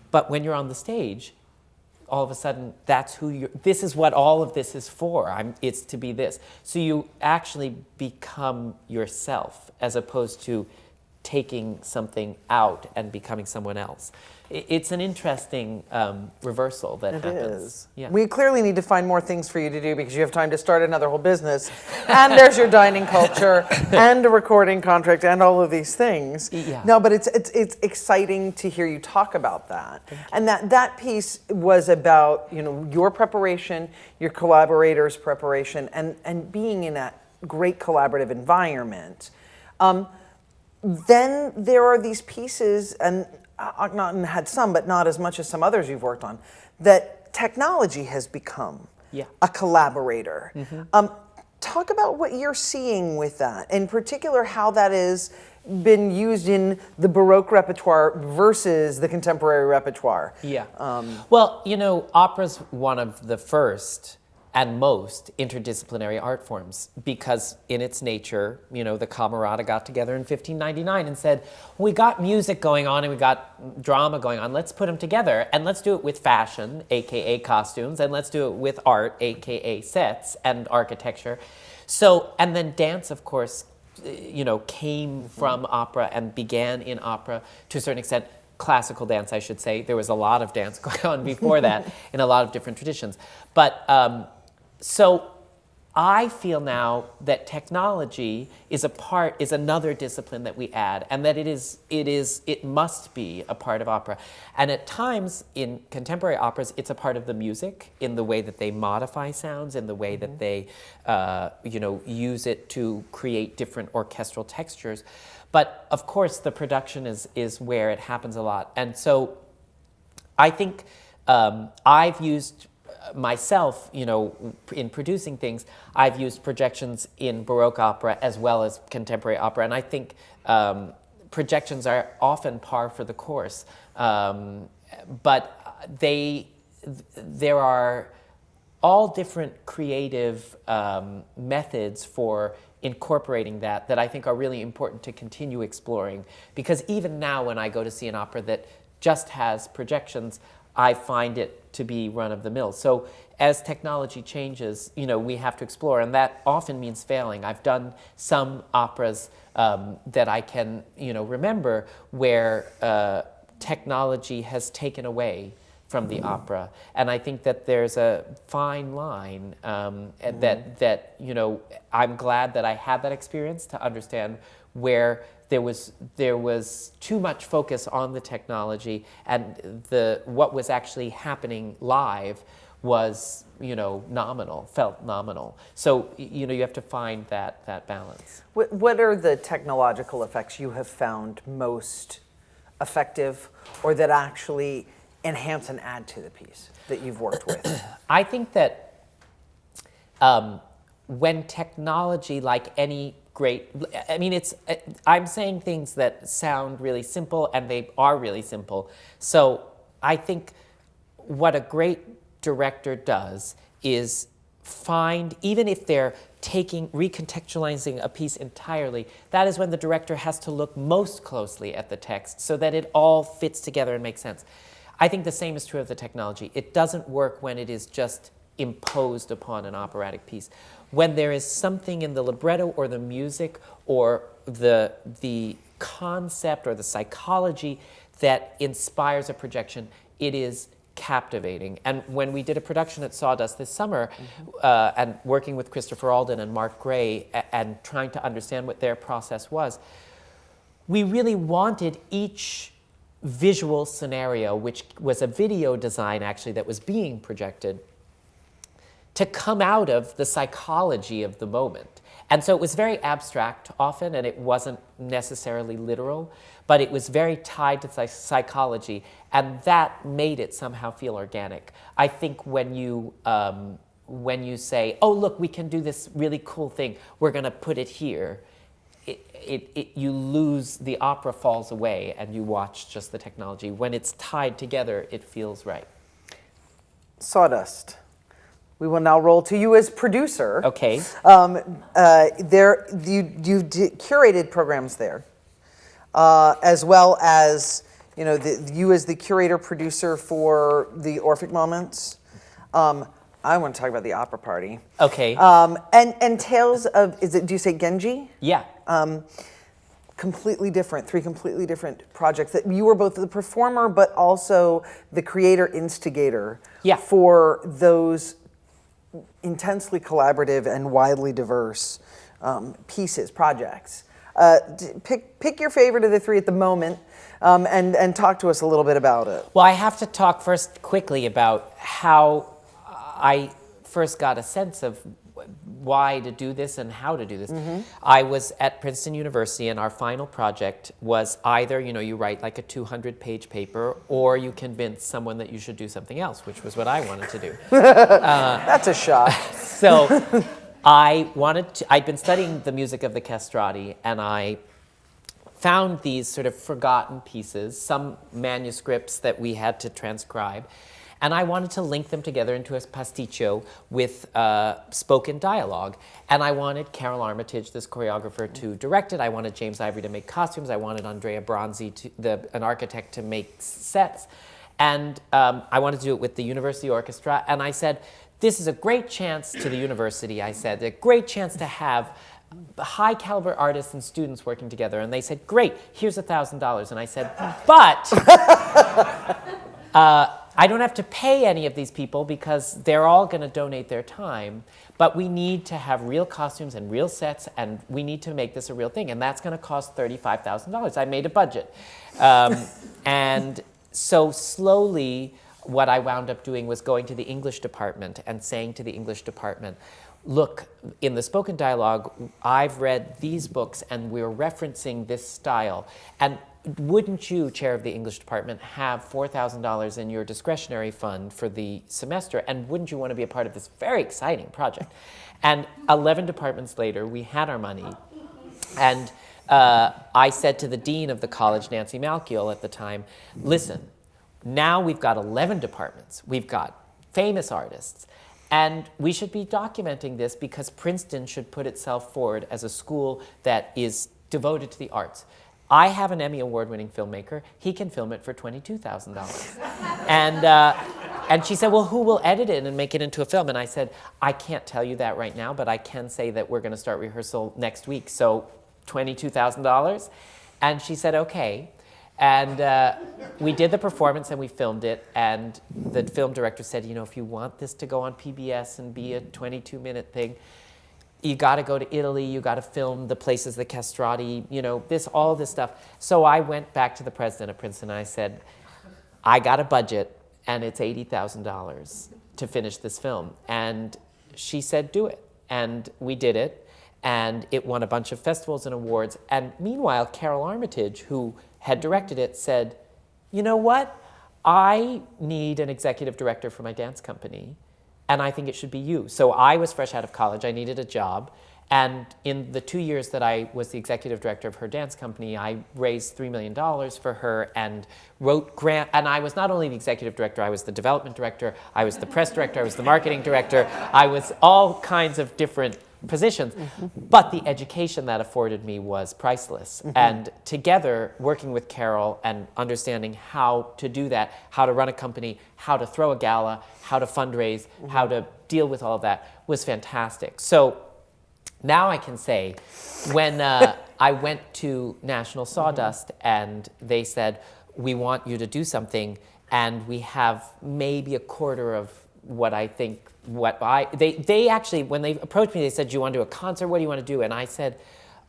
But when you're on the stage, all of a sudden, that's who this is what all of this is for. It's to be this. So you actually become yourself as opposed to taking something out and becoming someone else. It's an interesting reversal that happens. It is. Yeah. We clearly need to find more things for you to do because you have time to start another whole business. And there's your dining culture and a recording contract and all of these things. Yeah. No, but it's exciting to hear you talk about that. And that piece was about, your preparation, your collaborators' preparation, and being in that great collaborative environment. Then there are these pieces, and Akhenaten had some, but not as much as some others you've worked on, that technology has become a collaborator. Talk about what you're seeing with that, in particular how that has been used in the Baroque repertoire versus the contemporary repertoire. Yeah. Well, opera's one of the first and most interdisciplinary art forms, because in its nature, the Camerata got together in 1599 and said, we got music going on and we got drama going on, let's put them together, and let's do it with fashion, aka costumes, and let's do it with art, aka sets and architecture. So, and then dance, of course, came from opera and began in opera to a certain extent. Classical dance, I should say. There was a lot of dance going on before that in a lot of different traditions. But so I feel now that technology is another discipline that we add, and that it must be a part of opera. And at times in contemporary operas, it's a part of the music in the way that they modify sounds, in the way that they use it to create different orchestral textures. But of course, the production is where it happens a lot. And so I think I've used myself, in producing things, I've used projections in Baroque opera as well as contemporary opera. And I think projections are often par for the course. But there are all different creative methods for incorporating that I think are really important to continue exploring. Because even now when I go to see an opera that just has projections, I find it to be run-of-the-mill. So as technology changes, we have to explore, and that often means failing. I've done some operas that I can remember where technology has taken away from the opera, and I think that there's a fine line that I'm glad that I had that experience to understand where there was too much focus on the technology, and what was actually happening live was felt nominal. So you have to find that balance. What are the technological effects you have found most effective, or that actually enhance and add to the piece that you've worked with? I think that when technology, like any great, I'm saying things that sound really simple, and they are really simple. So I think what a great director does is find, even if they're recontextualizing a piece entirely, that is when the director has to look most closely at the text so that it all fits together and makes sense. I think the same is true of the technology. It doesn't work when it is just imposed upon an operatic piece. When there is something in the libretto or the music or the concept or the psychology that inspires a projection, it is captivating. And when we did a production at Sawdust this summer, and working with Christopher Alden and Mark Gray and trying to understand what their process was, we really wanted each visual scenario, which was a video design actually that was being projected, to come out of the psychology of the moment. And so it was very abstract often, and it wasn't necessarily literal, but it was very tied to psychology, and that made it somehow feel organic. I think when you say, oh, look, we can do this really cool thing, we're going to put it here, you lose, the opera falls away, and you watch just the technology. When it's tied together, it feels right. Sawdust. We will now roll to you as producer. Okay. You curated programs there, as well as you as the curator producer for the Orphic Moments. I want to talk about the opera party. Okay. And Tales of, do you say Genji? Yeah. Completely different, three completely different projects that you were both the performer but also the creator instigator for those intensely collaborative and widely diverse pieces, projects. Pick your favorite of the three at the moment, and talk to us a little bit about it. Well, I have to talk first quickly about how I first got a sense of why to do this and how to do this. I was at Princeton University, and our final project was either, you write like a 200-page paper, or you convince someone that you should do something else, which was what I wanted to do. That's a shock. So I'd been studying the music of the castrati, and I found these sort of forgotten pieces, some manuscripts that we had to transcribe. And I wanted to link them together into a pasticcio with spoken dialogue. And I wanted Carol Armitage, this choreographer, to direct it. I wanted James Ivory to make costumes. I wanted Andrea Bronzi, an architect, to make sets. And I wanted to do it with the university orchestra. And I said, this is a great chance to the university, I said, a great chance to have high caliber artists and students working together. And they said, great, here's $1,000. And I said, but I don't have to pay any of these people because they're all going to donate their time. But we need to have real costumes and real sets, and we need to make this a real thing. And that's going to cost $35,000. I made a budget. And so slowly, what I wound up doing was going to the English department and saying to the English department, look, in the spoken dialogue, I've read these books and we're referencing this style. And wouldn't you, chair of the English department, have $4,000 in your discretionary fund for the semester? And wouldn't you want to be a part of this very exciting project? And 11 departments later, we had our money. And I said to the dean of the college, Nancy Malkiel at the time, listen, now we've got 11 departments. We've got famous artists. And we should be documenting this because Princeton should put itself forward as a school that is devoted to the arts. I have an Emmy Award-winning filmmaker. He can film it for $22,000. And she said, well, who will edit it and make it into a film? And I said, I can't tell you that right now, but I can say that we're going to start rehearsal next week. So $22,000. And she said, okay. And we did the performance and we filmed it. And the film director said, you know, if you want this to go on PBS and be a 22-minute thing, you got to go to Italy, you got to film the places, the castrati, you know, all this stuff. So I went back to the president of Princeton and I said, I got a budget and it's $80,000 to finish this film. And she said, do it. And we did it. And it won a bunch of festivals and awards. And meanwhile, Carol Armitage, who had directed it, said, you know what? I need an executive director for my dance company. And I think it should be you. So I was fresh out of college. I needed a job. And in the 2 years that I was the executive director of her dance company, I raised $3 million for her and wrote grant. And I was not only the executive director, I was the development director, I was the press director, I was the marketing director, I was all kinds of different positions. But the education that afforded me was priceless. And together, working with Carol and understanding how to do that, how to run a company, how to throw a gala, how to fundraise, how to deal with all of that was fantastic. So now I can say, when I went to National Sawdust and they said, we want you to do something, and we have maybe a quarter of what I think, they actually, when they approached me, they said, do you want to do a concert? What do you want to do? And I said,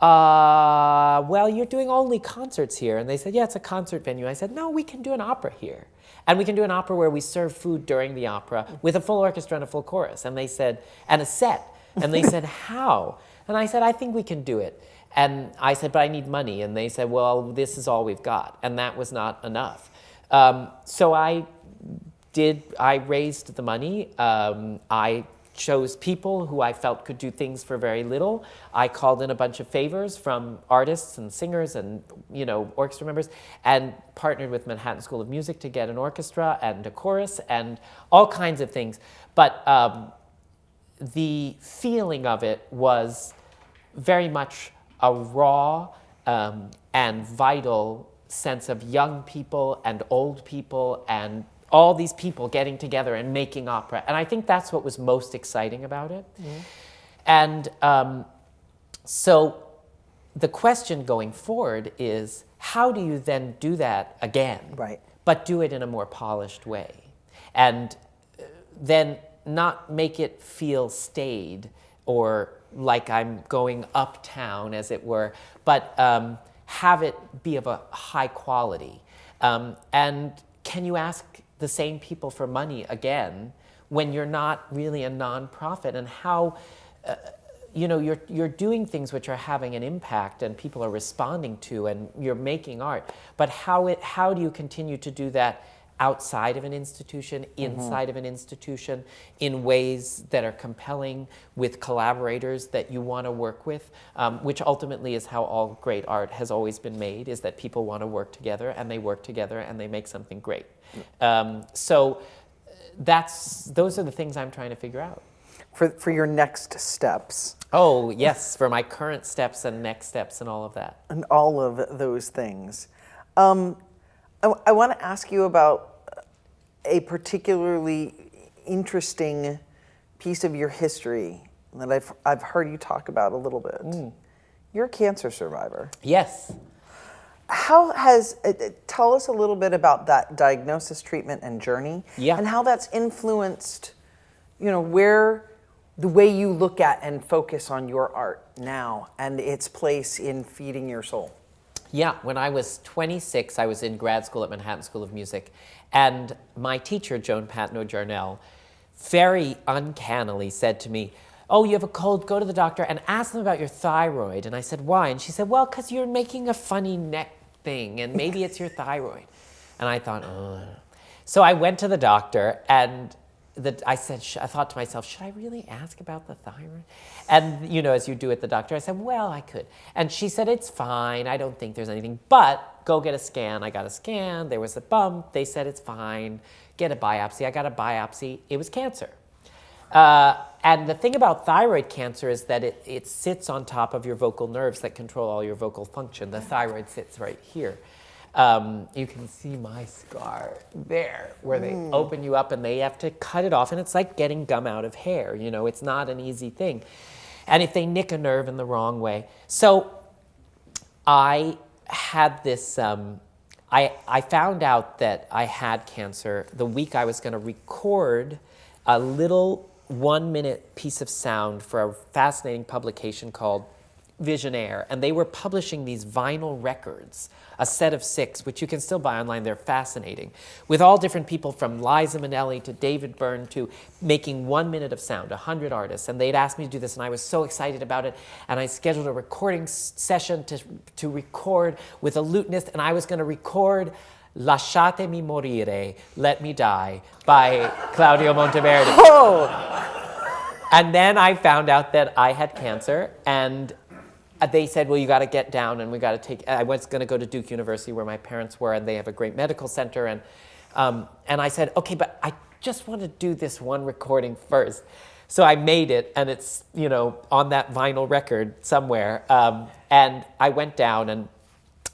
well, you're doing only concerts here. And they said, yeah, it's a concert venue. I said, no, we can do an opera here. And we can do an opera where we serve food during the opera with a full orchestra and a full chorus. And they said, and a set. And they said, how? And I said, I think we can do it. And I said, but I need money. And they said, well, this is all we've got. And that was not enough. So I raised the money. I chose people who I felt could do things for very little. I called in a bunch of favors from artists and singers and, you know, orchestra members, and partnered with Manhattan School of Music to get an orchestra and a chorus and all kinds of things. But the feeling of it was very much a raw and vital sense of young people and old people and all these people getting together and making opera. And I think that's what was most exciting about it. And so the question going forward is, how do you then do that again? Right. But do it in a more polished way? And then not make it feel staid or like I'm going uptown, as it were, but have it be of a high quality. And can you ask the same people for money again when you're not really a nonprofit? And how, you know, you're doing things which are having an impact and people are responding to, and you're making art. But how do you continue to do that outside of an institution, inside of an institution, in ways that are compelling, with collaborators that you want to work with, which ultimately is how all great art has always been made, is that people want to work together and they work together and they make something great. So those are the things I'm trying to figure out. For your next steps. Oh, yes, for my current steps and next steps and all of that. And all of those things. I want to ask you about a particularly interesting piece of your history that I've heard you talk about a little bit. You're a cancer survivor. Yes. How has, tell us a little bit about that diagnosis, treatment, and journey, and how that's influenced, where the way you look at and focus on your art now and its place in feeding your soul. Yeah, when I was 26, I was in grad school at Manhattan School of Music, and my teacher, Joan Patno Jarnell, very uncannily said to me, "Oh, you have a cold, go to the doctor and ask them about your thyroid." And I said, "Why?" And she said, "Well, because you're making a funny neck thing, and maybe it's your thyroid." And I thought, oh. So I went to the doctor, and I thought to myself, should I really ask about the thyroid? And, as you do at the doctor, I said, well, I could. And she said, it's fine. I don't think there's anything, but go get a scan. I got a scan. There was a bump. They said it's fine. Get a biopsy. I got a biopsy. It was cancer. And the thing about thyroid cancer is that it sits on top of your vocal nerves that control all your vocal function. The thyroid sits right here. You can see my scar there, where they open you up and they have to cut it off, and it's like getting gum out of hair. It's not an easy thing. And if they nick a nerve in the wrong way. So I had this, I found out that I had cancer the week I was going to record a little 1-minute piece of sound for a fascinating publication called Visionaire, and they were publishing these vinyl records, a set of 6, which you can still buy online. They're fascinating, with all different people from Liza Minnelli to David Byrne to making 1 minute of sound, 100 artists. And they'd asked me to do this, and I was so excited about it. And I scheduled a recording session to record with a lutenist, and I was going to record Lasciatemi morire, Let Me Die, by Claudio Monteverdi. Oh! And then I found out that I had cancer, and they said, well, you got to get down, and we got to take. I was going to go to Duke University, where my parents were, and they have a great medical center. And I said, okay, but I just want to do this one recording first. So I made it, and it's on that vinyl record somewhere. And I went down and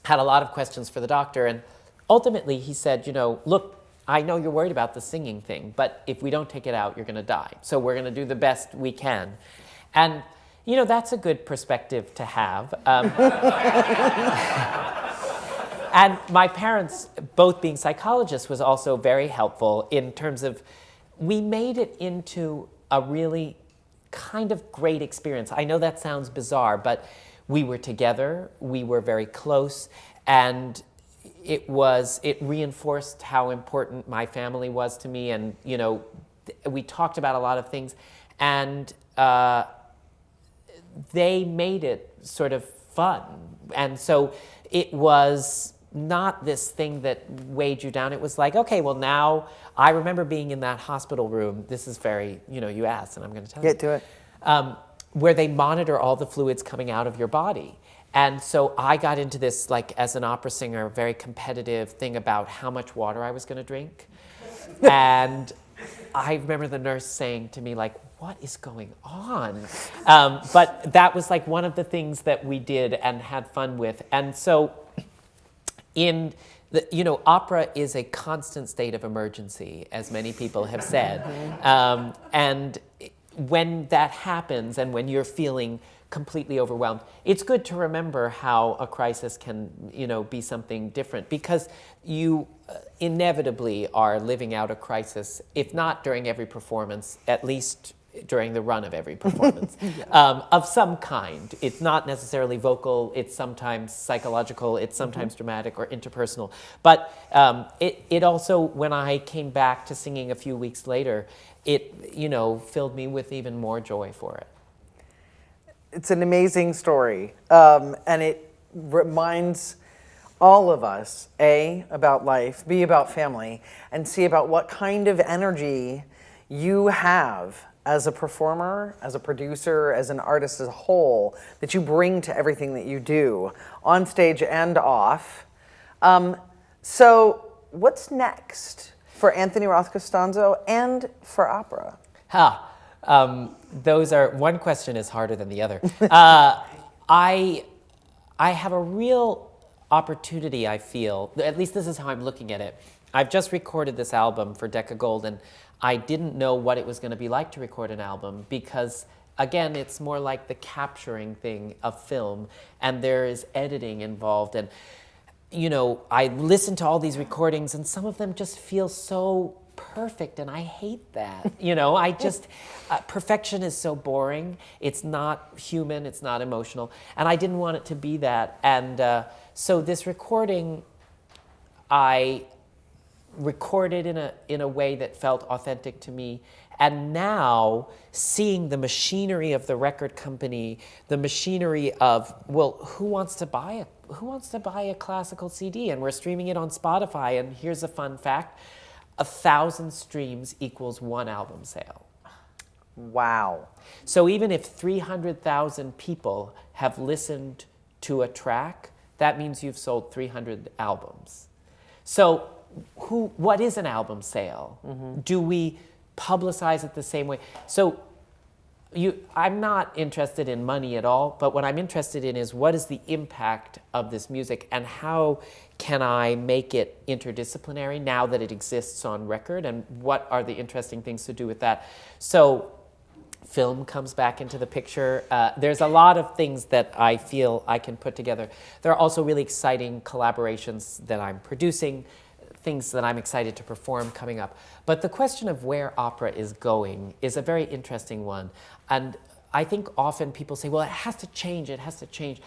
had a lot of questions for the doctor, and ultimately he said, look, I know you're worried about the singing thing, but if we don't take it out, you're going to die. So we're going to do the best we can. And that's a good perspective to have. And my parents, both being psychologists, was also very helpful in terms of, we made it into a really kind of great experience. I know that sounds bizarre, but we were together, we were very close, and it reinforced how important my family was to me, and we talked about a lot of things, and they made it sort of fun. And so it was not this thing that weighed you down. It was like, okay, well, now I remember being in that hospital room. This is very, you asked, and I'm going to tell you. Get to it. Where they monitor all the fluids coming out of your body. And so I got into this, like, as an opera singer, very competitive thing about how much water I was going to drink. And I remember the nurse saying to me, like, what is going on? But that was like one of the things that we did and had fun with. And so opera is a constant state of emergency, as many people have said. And when that happens, and when you're feeling completely overwhelmed, it's good to remember how a crisis can, be something different, because you inevitably are living out a crisis, if not during every performance, at least during the run of every performance, of some kind. It's not necessarily vocal, it's sometimes psychological, it's sometimes dramatic or interpersonal. But it also, when I came back to singing a few weeks later, it, filled me with even more joy for it. It's an amazing story, and it reminds all of us, A, about life, B, about family, and C, about what kind of energy you have as a performer, as a producer, as an artist as a whole, that you bring to everything that you do, on stage and off. So what's next? for Anthony Roth Costanzo and for opera? Those are, one question is harder than the other. I have a real opportunity, I feel, at least this is how I'm looking at it. I've just recorded this album for Decca Gold, and I didn't know what it was going to be like to record an album because, again, it's more like the capturing thing of film, and there is editing involved. And, you know, I listen to all these recordings, and some of them just feel so perfect, and I hate that. You know, I just, perfection is so boring. It's not human, it's not emotional, and I didn't want it to be that. And so this recording, I recorded in a way that felt authentic to me. And now, seeing the machinery of the record company, the machinery of, well, who wants to buy a classical CD? And we're streaming it on Spotify, and here's a fun fact. 1,000 streams equals 1 album sale. Wow. So even if 300,000 people have listened to a track, that means you've sold 300 albums. So what is an album sale? Mm-hmm. Do we publicize it the same way? So I'm not interested in money at all, but what I'm interested in is what is the impact of this music and how can I make it interdisciplinary now that it exists on record, and what are the interesting things to do with that? So film comes back into the picture. There's a lot of things that I feel I can put together. There are also really exciting collaborations that I'm producing, things that I'm excited to perform coming up. But the question of where opera is going is a very interesting one. And I think often people say, well, it has to change, it has to change.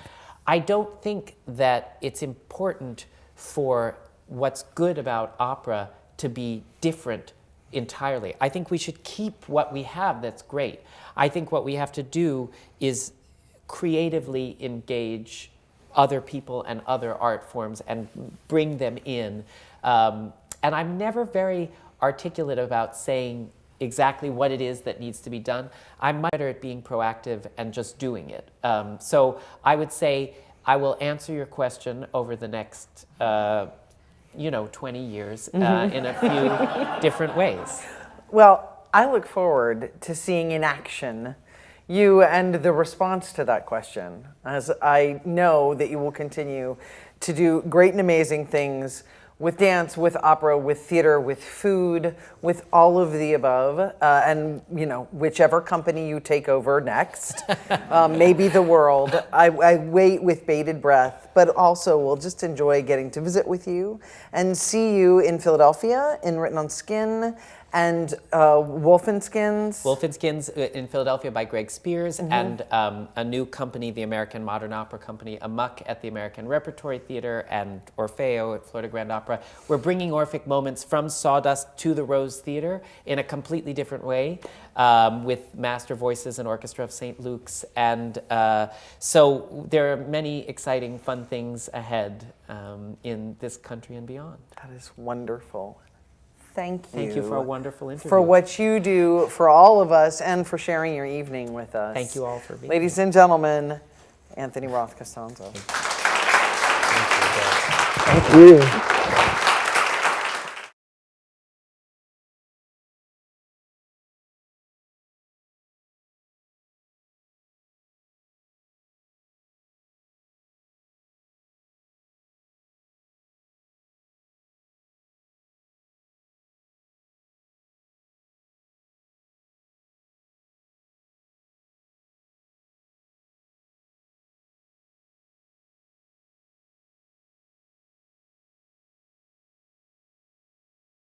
I don't think that it's important for what's good about opera to be different entirely. I think we should keep what we have that's great. I think what we have to do is creatively engage other people and other art forms and bring them in. And I'm never very articulate about saying exactly what it is that needs to be done. I'm much better at being proactive and just doing it. So I would say I will answer your question over the next 20 years in a few different ways. Well, I look forward to seeing in action you and the response to that question, as I know that you will continue to do great and amazing things with dance, with opera, with theater, with food, with all of the above, and whichever company you take over next, maybe the world. I wait with bated breath, but also will just enjoy getting to visit with you and see you in Philadelphia, in Written on Skin, and Wolf and Skins. Wolf and Skins in Philadelphia by Greg Spears, and a new company, the American Modern Opera Company, Amok at the American Repertory Theater, and Orfeo at Florida Grand Opera. We're bringing Orphic moments from Sawdust to the Rose Theater in a completely different way, with master voices and orchestra of St. Luke's. And so there are many exciting, fun things ahead in this country and beyond. That is wonderful. Thank you. Thank you for a wonderful interview. For what you do for all of us and for sharing your evening with us. Thank you all for being Ladies and gentlemen, Anthony Roth Costanzo. Thank you.